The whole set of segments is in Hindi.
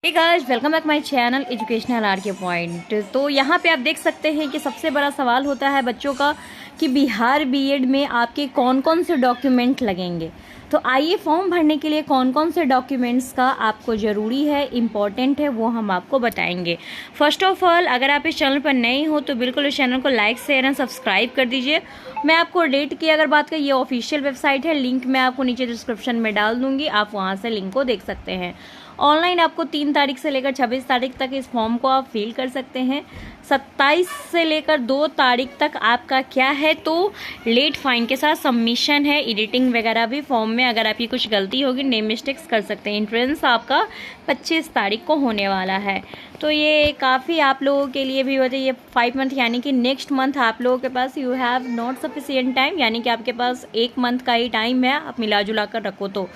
Hey guys, welcome back my channel educational R K point. तो यहाँ पे आप देख सकते हैं कि सबसे बड़ा सवाल होता है बच्चों का कि बिहार बीएड में आपके कौन कौन से डॉक्यूमेंट लगेंगे। तो आइए, फॉर्म भरने के लिए कौन कौन से डॉक्यूमेंट्स का आपको ज़रूरी है, इम्पॉर्टेंट है, वो हम आपको बताएंगे। फर्स्ट ऑफ ऑल, अगर आप इस चैनल पर नए हो तो बिल्कुल इस चैनल को लाइक शेयर एंड सब्सक्राइब कर दीजिए। मैं आपको डेट की अगर बात करें, ये ऑफिशियल वेबसाइट है, लिंक मैं आपको नीचे डिस्क्रिप्शन में डाल दूंगी, आप वहाँ से लिंक को देख सकते हैं। ऑनलाइन आपको 3 तारीख से लेकर 26 तारीख तक इस फॉर्म को आप फिल कर सकते हैं। 27 से लेकर 2 तारीख तक आपका क्या है, तो लेट फाइन के साथ सबमिशन है, एडिटिंग वगैरह भी फॉर्म में अगर आपकी कुछ गलती होगी, नेम मिस्टेक्स कर सकते हैं। एंट्रेंस आपका 25 तारीख को होने वाला है। तो ये काफ़ी आप लोगों के लिए भी होता है, ये 5 मंथ यानी कि नेक्स्ट मंथ आप लोगों के पास you have not sufficient time, यानी कि आपके पास 1 मंथ का ही टाइम है। आप मिला जुला कर रखो तो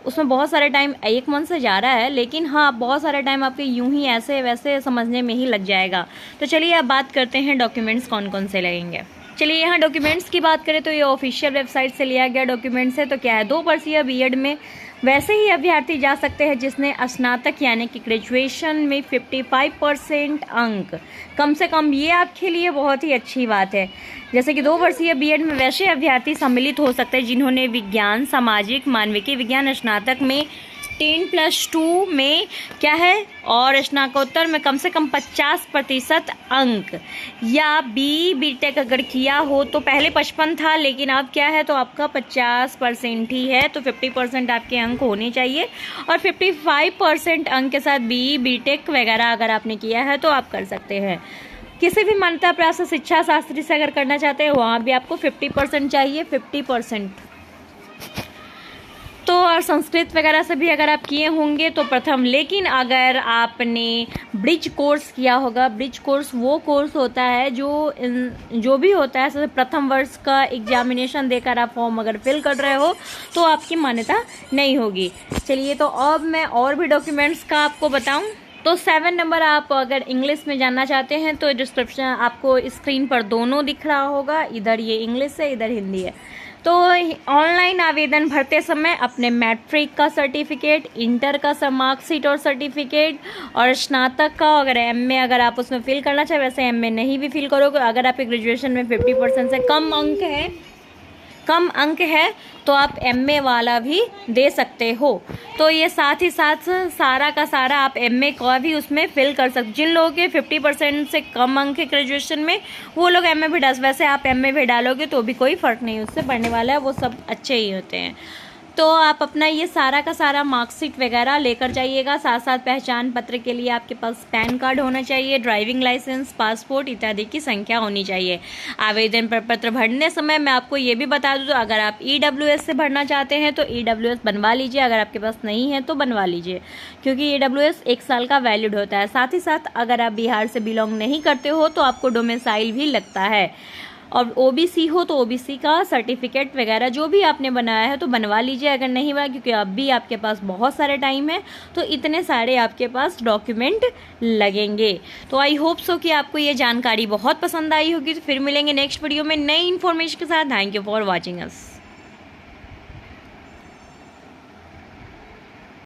उसमें बहुत सारा टाइम 1 मंथ से जा रहा है, लेकिन हाँ, बहुत सारा टाइम आपके यूं ही ऐसे वैसे समझने में ही लग जाएगा। तो चलिए अब बात करते हैं डॉक्यूमेंट्स कौन कौन से लगेंगे। चलिए यहाँ डॉक्यूमेंट्स की बात करें तो ये ऑफिशियल वेबसाइट से लिया गया डॉक्यूमेंट्स है। तो क्या है, 2 वर्षीय बीएड में वैसे ही अभ्यर्थी जा सकते हैं जिसने स्नातक यानी कि ग्रेजुएशन में 55% अंक कम से कम, ये आपके लिए बहुत ही अच्छी बात है। जैसे कि 2 वर्षीय बीएड में वैसे अभ्यर्थी सम्मिलित हो सकते हैं जिन्होंने विज्ञान, सामाजिक, मानविकी विज्ञान स्नातक में 10+2 में क्या है और स्नातकोत्तर में कम से कम 50% अंक, या बीटेक अगर किया हो तो पहले 55 था लेकिन अब क्या है तो आपका 50% ही है। तो 50% आपके अंक होने चाहिए और 55% अंक के साथ बीटेक वगैरह अगर आपने किया है तो आप कर सकते हैं। किसी भी मान्यता प्राप्त शिक्षा शास्त्री से अगर करना चाहते हैं वहाँ भी आपको 50% चाहिए, 50%। तो और संस्कृत वगैरह से भी अगर आप किए होंगे तो प्रथम। लेकिन अगर आपने ब्रिज कोर्स किया होगा, ब्रिज कोर्स वो कोर्स होता है जो भी होता है, प्रथम वर्ष का एग्जामिनेशन देकर आप फॉर्म अगर फिल कर रहे हो तो आपकी मान्यता नहीं होगी। चलिए, तो अब मैं और भी डॉक्यूमेंट्स का आपको बताऊं तो 7 नंबर आप अगर इंग्लिश में जानना चाहते हैं तो डिस्क्रिप्शन आपको स्क्रीन पर दोनों दिख रहा होगा, इधर ये इंग्लिश है, इधर हिंदी है। तो ऑनलाइन आवेदन भरते समय अपने मैट्रिक का सर्टिफिकेट, इंटर का मार्कशीट और सर्टिफिकेट और स्नातक का अगर एमए अगर आप उसमें फिल करना चाहे, वैसे एमए नहीं भी फिल करोगे। अगर आपके ग्रेजुएशन में 50% से कम अंक है तो आप एमए वाला भी दे सकते हो। तो ये साथ ही साथ सारा का सारा आप एमए का भी उसमें फिल कर सकते। जिन लोगों के 50% से कम अंक है ग्रेजुएशन में, वो लोग एमए भी डाल, वैसे आप एमए भी डालोगे तो भी कोई फ़र्क नहीं उससे पढ़ने वाला है, वो सब अच्छे ही होते हैं। तो आप अपना ये सारा का सारा मार्कशीट वगैरह लेकर जाइएगा। साथ साथ पहचान पत्र के लिए आपके पास पैन कार्ड होना चाहिए, ड्राइविंग लाइसेंस, पासपोर्ट इत्यादि की संख्या होनी चाहिए। आवेदन पत्र भरने समय मैं आपको ये भी बता दूं, तो अगर आप ईडब्ल्यूएस से भरना चाहते हैं तो ईडब्ल्यूएस बनवा लीजिए, अगर आपके पास नहीं है तो बनवा लीजिए, क्योंकि ईडब्ल्यूएस 1 साल का वैलिड होता है। साथ ही साथ अगर आप बिहार से बिलोंग नहीं करते हो तो आपको डोमिसाइल भी लगता है, और ओबीसी हो तो ओबीसी का सर्टिफिकेट वगैरह जो भी आपने बनाया है तो बनवा लीजिए अगर नहीं हुआ, क्योंकि अब भी आपके पास बहुत सारे टाइम है। तो इतने सारे आपके पास डॉक्यूमेंट लगेंगे। तो आई होप सो कि आपको ये जानकारी बहुत पसंद आई होगी। तो फिर मिलेंगे नेक्स्ट वीडियो में नई इन्फॉर्मेशन के साथ। Thank you for watching us.